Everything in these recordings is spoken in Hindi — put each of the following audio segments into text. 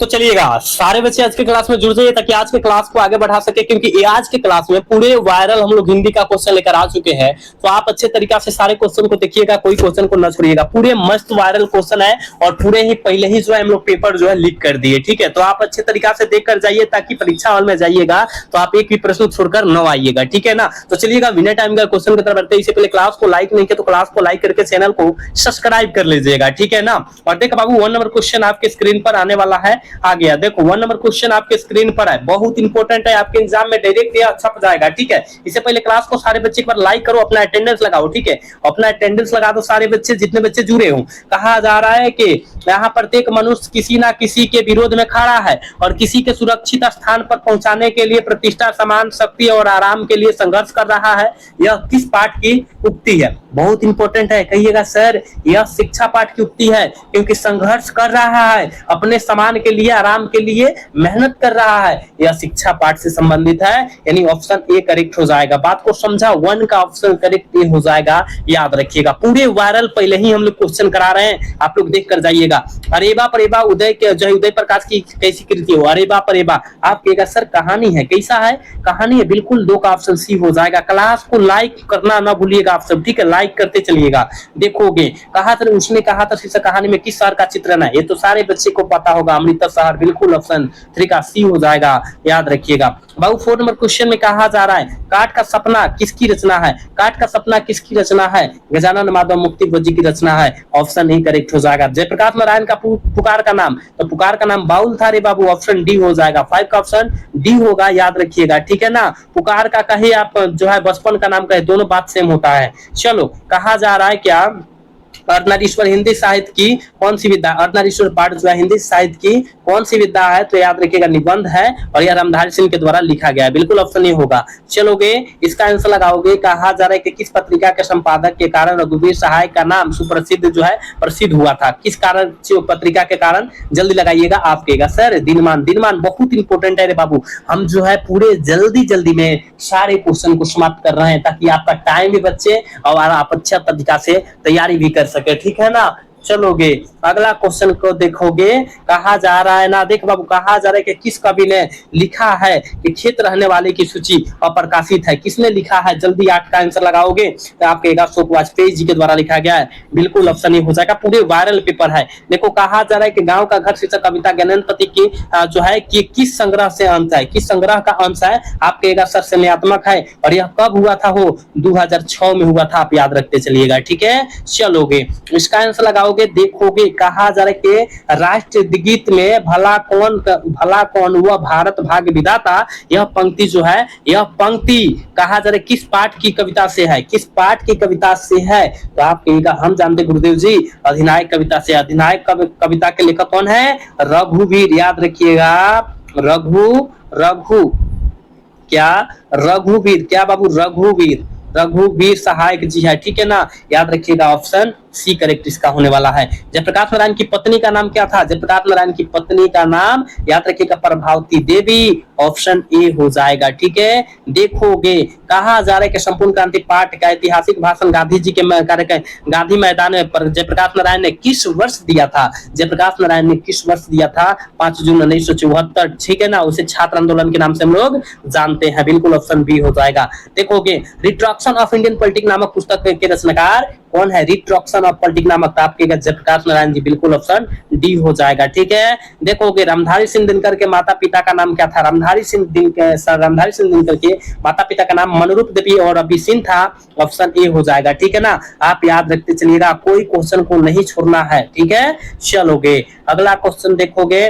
तो चलिएगा सारे बच्चे आज के क्लास में जुड़ जाइए ताकि आज के क्लास को आगे बढ़ा सके, क्योंकि आज के क्लास में पूरे वायरल हम लोग हिंदी का क्वेश्चन लेकर आ चुके हैं। तो आप अच्छे तरीका से सारे क्वेश्चन को देखिएगा, कोई क्वेश्चन को न छोड़िएगा। पूरे मस्त वायरल क्वेश्चन है और पूरे ही पहले ही जो है हम लोग पेपर जो है लीक कर दिए। ठीक है, तो आप अच्छे तरीका से देख कर जाइए ताकि परीक्षा हॉल में जाइएगा तो आप एक भी प्रश्न छोड़कर न आइएगा। ठीक है ना, तो चलिएगा बिना टाइम का क्वेश्चन की तरफ बढ़ते हैं। इससे पहले क्लास को लाइक नहीं किया तो क्लास को लाइक करके चैनल को सब्सक्राइब कर लीजिएगा। ठीक है ना, और देखो बाबू 1 नंबर क्वेश्चन आपके स्क्रीन पर आने वाला है। आ गया, देखो 1 नंबर क्वेश्चन आपके स्क्रीन पर है, बहुत इंपॉर्टेंट है, आपके एग्जाम में डायरेक्ट यह छप जाएगा। ठीक है, इससे पहले क्लास को सारे बच्चे एक बार लाइक करो, अपना अटेंडेंस लगाओ। ठीक है, अपना अटेंडेंस लगा दो सारे बच्चे, जितने बच्चे जुड़े हो। कहा जा रहा है कि यहाँ प्रत्येक मनुष्य किसी ना किसी के विरोध में खड़ा है और किसी के सुरक्षित स्थान पर पहुंचाने के लिए प्रतिष्ठा, सम्मान, शक्ति और आराम के लिए संघर्ष कर रहा है। यह किस पाठ की उक्ति है? बहुत इंपॉर्टेंट है, कहिएगा सर यह शिक्षा पाठ की उक्ति है, क्योंकि संघर्ष कर रहा है, अपने सम्मान के लिए, आराम के लिए मेहनत कर रहा है। यह शिक्षा पाठ से संबंधित है, यानी ऑप्शन ए करेक्ट हो जाएगा। बात को समझा, 1 का ऑप्शन करेक्ट ए हो जाएगा, याद रखिएगा। पूरे वायरल पहले ही हम लोग क्वेश्चन करा रहे हैं, आप लोग देख कर जाइएगा। अरे बाप रे बा, उदय के जो उदय प्रकाश की कैसी कृति हो? अरे बाप रे बा, आप कहेगा सर कहानी है, कैसा है? कहानी है, बिल्कुल 2 का ऑप्शन सी हो जाएगा। क्लास को लाइक करना ना भूलिएगा आप सब, ठीक है, लाइक करते चलिएगा। देखोगे कहा था, उसने कहा था शीर्षक कहानी में किस शहर का चित्रण है? ये तो सारे बच्चे को पता होगा, अमृतसर शहर, बिल्कुल ऑप्शन 3 का सी हो जाएगा, याद रखिएगा। बाबू 4 नंबर क्वेश्चन में कहा जा रहा है काट का सपना किसकी रचना है? काट का सपना किसकी रचना है? गजानन माधव मुक्ति जी की रचना है, ऑप्शन ए करेक्ट हो जाएगा। जयप्रकाश नारायण का पुकार का नाम, तो पुकार का नाम बाउल था रे बाबू, ऑप्शन डी हो जाएगा। 5 का ऑप्शन डी होगा, याद रखिएगा। ठीक है ना, पुकार का कहे आप जो है बचपन का नाम कहे, दोनों बात सेम होता है। चलो, कहा जा रहा है क्या अर्धनारीश्वर हिंदी साहित्य की कौन सी विधा? अर्धनारीश्वर पाठ जो है हिंदी साहित्य की कौन सी विधा है? तो याद रखिएगा निबंध है और यह रामधारी सिंह के द्वारा लिखा गया है, बिल्कुल ऑप्शन ए होगा। चलोगे, इसका आंसर लगाओगे। कहा जा रहा है कि किस पत्रिका के संपादक के कारण रघुवीर सहाय का नाम सुप्रसिद्ध जो है प्रसिद्ध हुआ था? किस कारण पत्रिका के कारण? जल्दी लगाइएगा। आप कहेगा सर दिनमान। दिनमान बहुत इंपॉर्टेंट है रे बाबू, हम जो है पूरे जल्दी में सारे क्वेश्चन को समाप्त कर रहे हैं ताकि आपका टाइम भी बचे और आप अच्छा तरीका से तैयारी भी कर सके। ठीक है ना, चलोगे अगला क्वेश्चन को देखोगे। कहा जा रहा है ना, देख बाबू, कहा जा रहा है कि किस कवि ने लिखा है कि खेत रहने वाले की सूची अप्रकाशित है? किसने लिखा है? जल्दी 8 का आंसर लगाओगे तो आप कहेगा अशोक वाजपेयी जी के द्वारा लिखा गया है, बिल्कुल ऑप्शन ही हो जाएगा। पूरे वायरल पेपर है। देखो कहा जा रहा है कि गांव का घर शीर्षक कविता ज्ञानेन्द्रपति की जो है कि किस संग्रह से अंश है? किस संग्रह का अंश है? आप कहेगा सर संज्ञात्मक है, और यह कब हुआ था? हो 2006 में हुआ था, आप याद रखते चलिएगा। ठीक है, चलोगे इसका आंसर लगाओगे। देखोगे कहा जा रहा है कि राष्ट्रगीत में भला कौन हुआ भारत भाग्य विधाता? यह पंक्ति जो है, यह पंक्ति कहा जा रहा है किस पाठ की कविता से है? किस पाठ की कविता से है? तो आप कहेगा हम जानते गुरुदेव जी, अधिनायक कविता से। अधिनायक कविता के लेखक कौन है? रघुवीर, याद रखिएगा। रघु क्या? रघुवीर क्या बाबू? रघुवीर सहायक जी है। ठीक है ना, याद रखिएगा, ऑप्शन सी करेक्ट इसका होने वाला है। जयप्रकाश नारायण की पत्नी का नाम क्या था? जयप्रकाश नारायण की पत्नी का नाम याद रखिएगा प्रभावती देवी, ऑप्शन ए हो जाएगा। ठीक है, देखोगे कहा जा रहा है कि संपूर्ण क्रांति पाठ का ऐतिहासिक भाषण गांधी जी के गांधी मैदान में जयप्रकाश नारायण ने किस वर्ष दिया था? जयप्रकाश नारायण ने किस वर्ष दिया था? 5 जून 1974। ठीक है ना, उसे छात्र आंदोलन के नाम से हम लोग जानते हैं, बिल्कुल ऑप्शन बी हो जाएगा। देखोगे रिट्रॉक्शन ऑफ इंडियन पॉलिटिक्स नामक पुस्तक के रचनाकार कौन है? रिट्रॉक्शन ऑफ पॉलिटिक्स नामक, आपके जयप्रकाश नारायण जी, बिल्कुल ऑप्शन डी हो जाएगा। ठीक है, देखोगे रामधारी सिंह दिनकर के माता पिता का नाम क्या था? रामधारी सिंह दिनकर के माता पिता का नाम मनरूप देवी और अभी सिंह था, ऑप्शन ए हो जाएगा। ठीक है ना, आप याद रखते चलिएगा, कोई क्वेश्चन को नहीं छोड़ना है। ठीक है, चलोगे अगला क्वेश्चन देखोगे।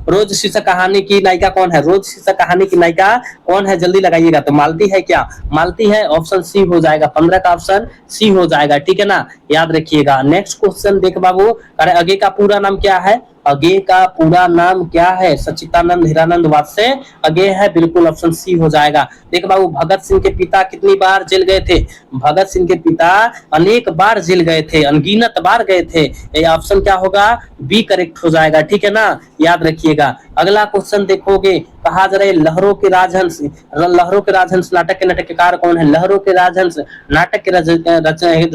रोज शीर्षक कहानी की नायिका कौन है? रोज शीर्षक कहानी की नायिका कौन है? जल्दी लगाइएगा। तो मालती है क्या? मालती है, ऑप्शन सी हो जाएगा। 15 का ऑप्शन सी हो जाएगा। ठीक है ना, याद रखिएगा। नेक्स्ट क्वेश्चन देख बाबू, अरे आगे का पूरा नाम क्या है? अगे का पूरा नाम क्या है? सच्चिदानंद हीरानंद वात्स्य अगे है, बिल्कुल ऑप्शन सी हो जाएगा। देख बाबू, भगत सिंह के पिता कितनी बार जेल गए थे? भगत सिंह के पिता अनेक बार जेल गए थे, अनगिनत बार गए थे, ये ऑप्शन क्या होगा? बी करेक्ट हो जाएगा। ठीक है ना, याद रखिएगा। अगला क्वेश्चन देखोगे, कहा जा रहा है लहरों के राजहंस, लहरों के राजहंस नाटक के नाटककार कौन है? लहरों के राजहंस नाटक के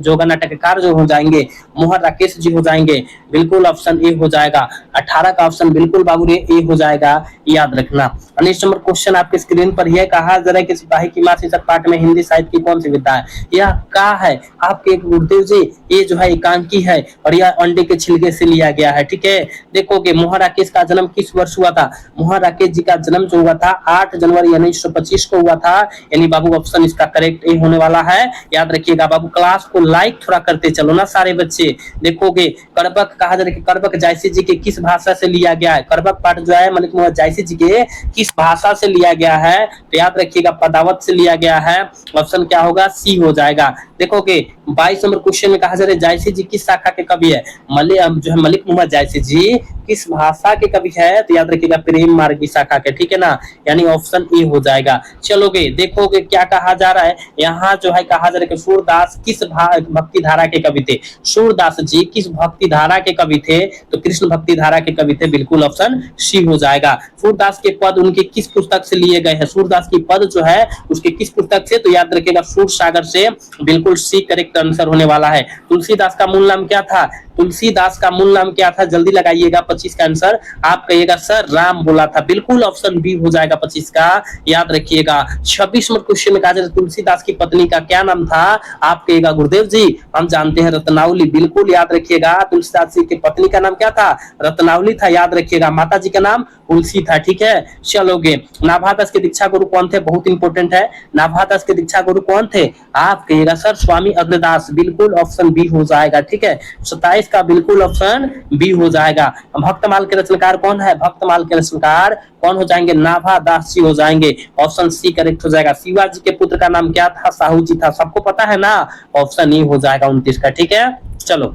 जो नाटककार जो हो जाएंगे मोहन राकेश जी हो जाएंगे, बिल्कुल ऑप्शन ए हो जाएगा। 18 का ऑप्शन बिल्कुल बाबू रे ए हो जाएगा, याद रखना। नेक्स्ट नंबर क्वेश्चन आपके स्क्रीन पर ही है, कहा जा रहा है कि सिपाही की मां शीर्षक पाठ में हिंदी साहित्य की कौन सी विधा है? यह का है आपके गुरुदेव जी, ये जो है एकांकी है और यह अंडे के छिलके से लिया गया है, ठीक है। देखोगे मोहन राकेश का जन्म किस वर्ष हुआ था? मोहन राकेश जी का जन्म जो हुआ था 8 जनवरी 1925 को हुआ था, यानी बाबू ऑप्शन इसका करेक्ट ए होने वाला है, याद रखिएगा बाबू। क्लास को लाइक थोड़ा करते चलो ना सारे बच्चे। देखोगे करबक, कहा जा रहा है कि करबक जायसी जी के किस भाषा से लिया गया है? करबक पाठ जो है मलिक मोहम्मद जायसी जी के किस भाषा से लिया गया है? तो याद रखिएगा पदावत से लिया गया है, ऑप्शन क्या होगा? सी हो जाएगा। देखोगे 22 नंबर क्वेश्चन में कहा जा रहा है जायसी जी किस शाखा के कवि है? जो है मलिक मोहम्मद जायसी जी किस भाषा के कवि है? तो याद रखिएगा प्रेम मार्गी शाखा के, ठीक है ना, यानी ऑप्शन ए हो जाएगा। चलोगे देखोगे क्या कहा जा रहा है, यहाँ जो है कहा जा रहा है कि सूरदास किस भक्ति धारा के कवि थे? सूरदास जी किस भक्ति धारा के कवि थे? तो कृष्ण भक्ति धारा के कवि थे, बिल्कुल ऑप्शन सी हो जाएगा। सूरदास के पद उनके किस पुस्तक से लिए गए हैं? सूरदास की पद जो है उसके किस पुस्तक से? तो याद रखिएगा सूर सागर से, बिल्कुल सी करेक्ट आंसर होने वाला है। तुलसीदास का मूल नाम क्या था? तुलसीदास का मूल नाम क्या था? जल्दी लगाइएगा 25 का आंसर। आप कहिएगा सर राम बोला था, बिल्कुल ऑप्शन बी हो जाएगा 25 का, याद रखिएगा। 26 नंबर क्वेश्चन में कहा जाए तुलसीदास की पत्नी का क्या नाम था? आप कहिएगा गुरुदेव जी हम जानते हैं रत्नावली, बिल्कुल याद रखिएगा। तुलसीदास जी की पत्नी का नाम क्या था? रत्नावली था, याद रखिएगा। माता जी का नाम तुलसी था, ठीक है। चलोगे नाभादास के दीक्षा गुरु कौन थे? बहुत इंपॉर्टेंट है, नाभादास के दीक्षा गुरु कौन थे? आप कहिएगा सर स्वामी अग्रदास, बिल्कुल ऑप्शन बी हो जाएगा, ठीक है। 27 का बिल्कुल ऑप्शन बी हो जाएगा। भक्तमाल के रचनाकार कौन है? भक्तमाल के रचनाकार कौन हो जाएंगे? नाभादास जी हो जाएंगे, ऑप्शन सी करेक्ट हो जाएगा। शिवाजी के पुत्र का नाम क्या था? साहू जी था, सबको पता है ना, ऑप्शन ई हो जाएगा 29 का, ठीक है। चलो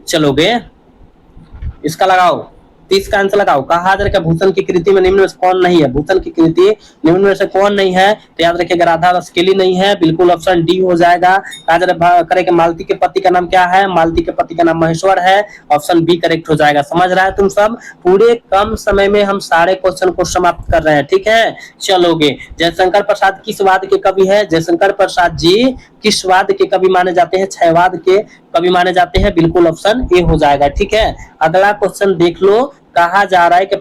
चलोगे इसका लगाओ 30 का आंसर लगाओ। कहा जा रहा है भूषण की कृति में निम्न में से कौन नहीं है? भूषण की कृति निम्न में से कौन नहीं है? तो याद रखिएगा राधा रसकेली नहीं है, बिल्कुल ऑप्शन डी हो जाएगा। कहा जा रहा है मालती के पति का नाम क्या है? मालती के पति का नाम महेश्वर है, ऑप्शन बी करेक्ट हो जाएगा। समझ रहा है तुम सब? पूरे कम समय में हम सारे क्वेश्चन को समाप्त कर रहे हैं, ठीक है। चलोगे जयशंकर प्रसाद किस वाद के कवि है? जयशंकर प्रसाद जी किस वाद के कवि माने जाते हैं? क्षयवाद के कवि माने जाते हैं, बिल्कुल ऑप्शन ए हो जाएगा, ठीक है। अगला क्वेश्चन देख लो, कहा जा रहा है कि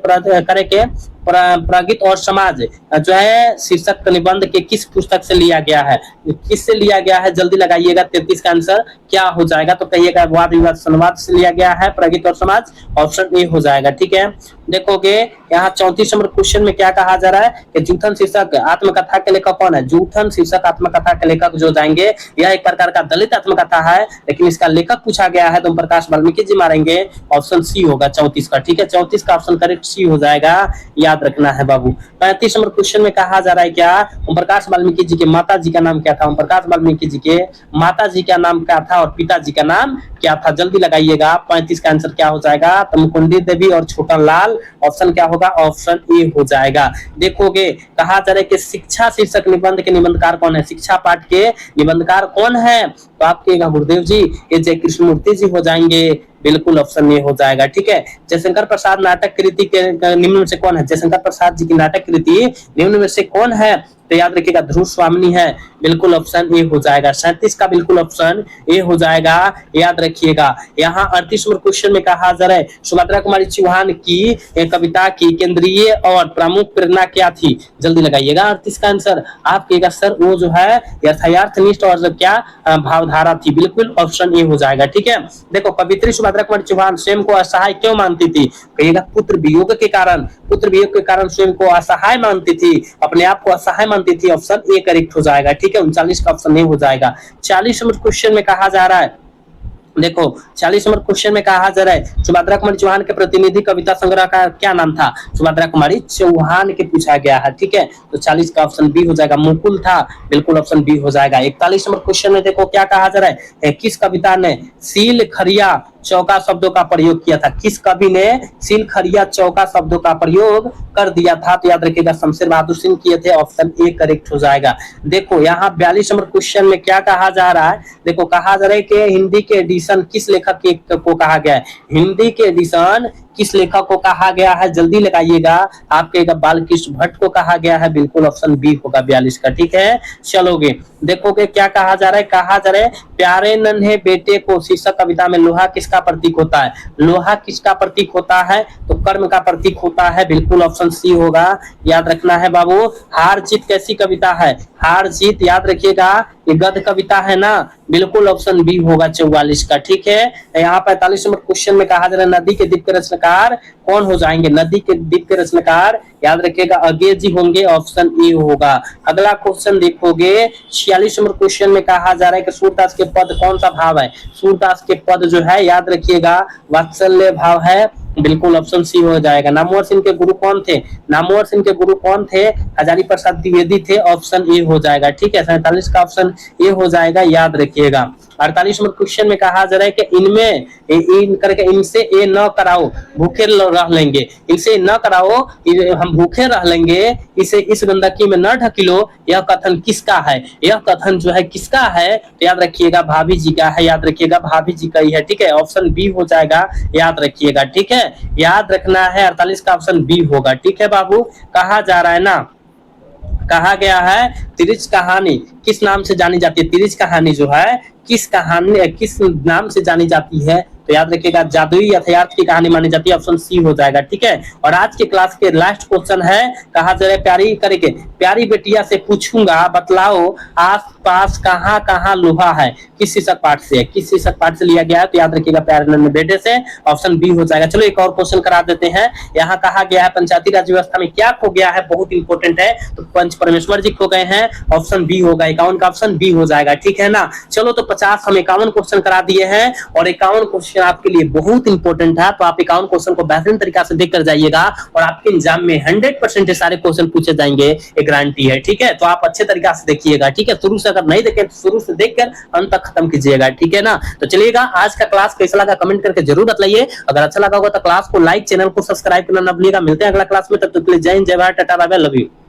प्रागित और समाज जो है शीर्षक निबंध के किस पुस्तक से लिया गया है? किससे लिया गया है? जल्दी लगाइएगा 33 का आंसर क्या हो जाएगा? तो कहिएगा वाद विवाद संवाद से लिया गया है प्रागित और समाज, ऑप्शन ए हो जाएगा, ठीक है। देखोगे यहाँ 34 नंबर क्वेश्चन में क्या कहा जा रहा है कि जूठन शीर्षक आत्मकथा के लेखक कौन है? जूठन शीर्षक आत्मकथा के लेखक जो जाएंगे, यह एक प्रकार का दलित आत्मकथा है, लेकिन इसका लेखक पूछा गया है तो ओम प्रकाश वाल्मीकि जी मारेंगे, ऑप्शन सी होगा 34 का, ठीक है। 34 का ऑप्शन करेक्ट सी हो जाएगा, याद रखना है बाबू। 35 नंबर क्वेश्चन में कहा जा रहा है क्या? ओम प्रकाश वाल्मीकि जी के माता जी का नाम क्या था? ओम प्रकाश वाल्मीकि जी के माता जी का नाम क्या था और पिताजी का नाम क्या था? जल्दी लगाइएगा। 35 का आंसर क्या हो जाएगा? तमकुंडी देवी और छोटा लाल, ऑप्शन क्या होगा? ऑप्शन ए हो जाएगा। देखोगे कहा जा रहा है कि शिक्षा शीर्षक निबंध के निबंधकार कौन है? शिक्षा पाठ के निबंधकार कौन है? तो आपके गुरुदेव जी ये जय कृष्ण मूर्ति जी हो जाएंगे, बिल्कुल ऑप्शन ए हो जाएगा, ठीक है। जयशंकर प्रसाद नाटक कृति के निम्न में से कौन है? जयशंकर प्रसाद जी की नाटक कृति निम्न में से कौन है? तो याद रखिएगा ध्रुव स्वामिनी है, बिल्कुल ऑप्शन ए हो जाएगा। 37 का बिल्कुल ऑप्शन ए हो जाएगा, याद रखिएगा। यहाँ 38 नंबर क्वेश्चन में कहा जा रहा है सुभद्रा कुमारी चौहान की कविता की केंद्रीय और प्रमुख प्रेरणा क्या थी? जल्दी लगाइएगा 38 का आंसर। आप कहिएगा सर वो जो है यथार्थनिष्ठ और क्या भावधारा थी, बिल्कुल ऑप्शन ए हो जाएगा, ठीक है। देखो कवित्री सुभद्रा कुमारी चौहान स्वयं को असहाय क्यों मानती थी? कहिएगा पुत्र वियोग के कारण, पुत्र वियोग के कारण स्वयं को असहाय मानती थी, अपने आप को असहाय मानती थी, ऑप्शन ए करेक्ट हो जाएगा, ठीक है। 39 का ऑप्शन ए हो जाएगा। 40 नंबर क्वेश्चन में कहा जा रहा है, देखो 40 नंबर क्वेश्चन में कहा जा रहा है सुभद्रा कुमारी चौहान के प्रतिनिधि कविता संग्रह का क्या नाम था? सुभद्रा कुमारी चौहान के पूछा गया है, ठीक है। तो 40 का ऑप्शन बी हो जाएगा, मुकुल था, बिल्कुल ऑप्शन बी हो जाएगा। 41 नंबर क्वेश्चन में देखो क्या कहा जा रहा है, किस कविता ने सील खरिया चौका शब्दों का प्रयोग किया था? किस कवि ने सील खरिया चौका शब्दों का प्रयोग कर दिया था? तो याद रखिएगा शमशेर बहादुर सिंह किए थे, ऑप्शन ए करेक्ट हो जाएगा। देखो यहाँ 42 नंबर क्वेश्चन में क्या कहा जा रहा है, देखो कहा जा रहा है कि हिंदी के एडिशन किस लेखक को कहा गया है? हिंदी के एडिशन किस लेखक को कहा गया है, जल्दी लगाइएगा। आपके बालकृष्ण भट्ट को कहा गया है, बिल्कुल ऑप्शन बी होगा 42 का। ठीक है, चलोगे देखोगे क्या कहा जा रहा है, कहा जा रहा है प्यारे नन्हे बेटे को शीर्षक कविता में लोहा किसका प्रतीक होता है, लोहा किसका प्रतीक होता है, तो कर्म का प्रतीक होता है, बिल्कुल ऑप्शन सी होगा, याद रखना है बाबू। हार जीत कैसी कविता है, हार जीत याद रखिएगा ये गद्य कविता है ना, बिल्कुल ऑप्शन बी होगा 44 का। ठीक है, यहाँ 45 नंबर क्वेश्चन में कहा जा रहा है नदी के दिव्य रचनाकार कौन हो जाएंगे, नदी के दिव्य रचनाकार याद रखिएगा अज्ञेय जी होंगे, ऑप्शन ए होगा। अगला क्वेश्चन देखोगे 46 नंबर क्वेश्चन में कहा जा रहा है कि सूरदास के पद कौन सा भाव है, सूरदास के पद जो है याद रखिएगा वात्सल्य भाव है, बिल्कुल ऑप्शन सी हो जाएगा। नामवर सिंह के गुरु कौन थे, नामवर सिंह के गुरु कौन थे, हजारी प्रसाद द्विवेदी थे, ऑप्शन ए हो जाएगा। ठीक है, 47 का ऑप्शन ए हो जाएगा, याद रखिएगा। 48 नंबर क्वेश्चन में कहा जा रहा है कि इनमें इन करके इनसे ए न कराओ भूखे रह लेंगे, इनसे न कराओ हम भूखे रह लेंगे, इसे इस गंदगी में न ढकिलो, यह कथन किसका है, यह कथन जो है किसका है, तो याद रखिएगा भाभी जी का है, याद रखिएगा भाभी जी का ही है। ठीक है, ऑप्शन बी हो जाएगा, याद रखिएगा। ठीक है, याद रखना है 48 का ऑप्शन बी होगा। ठीक है बाबू, कहा जा रहा है ना, कहा गया है तिरछ कहानी किस नाम से जानी जाती है, तिरछ कहानी जो है किस कहानी किस नाम से जानी जाती है, तो याद रखिएगा जादुई यथार्थ की कहानी मानी जाती है, ऑप्शन सी हो जाएगा। ठीक है, और आज के क्लास के लास्ट क्वेश्चन है, कहा जा रहा है प्यारी करके प्यारी बेटिया से पूछूंगा बतलाओ आस पास कहाँ कहाँ लोहा है, किस शीर्षक पाठ से, किस शीर्षक पाठ से लिया गया है, तो याद रखिएगा प्यारे नन्हे बेटे से, ऑप्शन बी हो जाएगा। चलो एक और क्वेश्चन करा देते हैं। यहाँ कहा गया है पंचायती राज व्यवस्था में क्या खो गया है, बहुत इंपॉर्टेंट है, तो पंच परमेश्वर जी खो गए हैं, ऑप्शन बी होगा, 51 का ऑप्शन बी हो जाएगा। ठीक है ना, चलो तो 50 हम 51 क्वेश्चन करा दिए हैं, और 51 क्वेश्चन आपके लिए बहुत इंपॉर्टेंट है, तो आप 51 क्वेश्चन को बेहतरीन तरीका से देख कर जाइएगा, और आपके एग्जाम में 100% सारे क्वेश्चन पूछे जाएंगे, ये गारंटी है। ठीक है, तो आप अच्छे तरीका से देखिएगा। ठीक है, शुरू से अगर नहीं देखें तो शुरू से देखकर अंत तक खत्म कीजिएगा। ठीक है ना, तो चलिएगा आज का क्लास कैसा लगा कमेंट करके जरूर बताइए, अगर अच्छा लगा होगा तो क्लास को लाइक, चैनल को सब्सक्राइब करना ना भूलिएगा। मिलते हैं अगला क्लास में, तब तक के लिए जय हिंद, जय Bharat, tata bye bye, love you.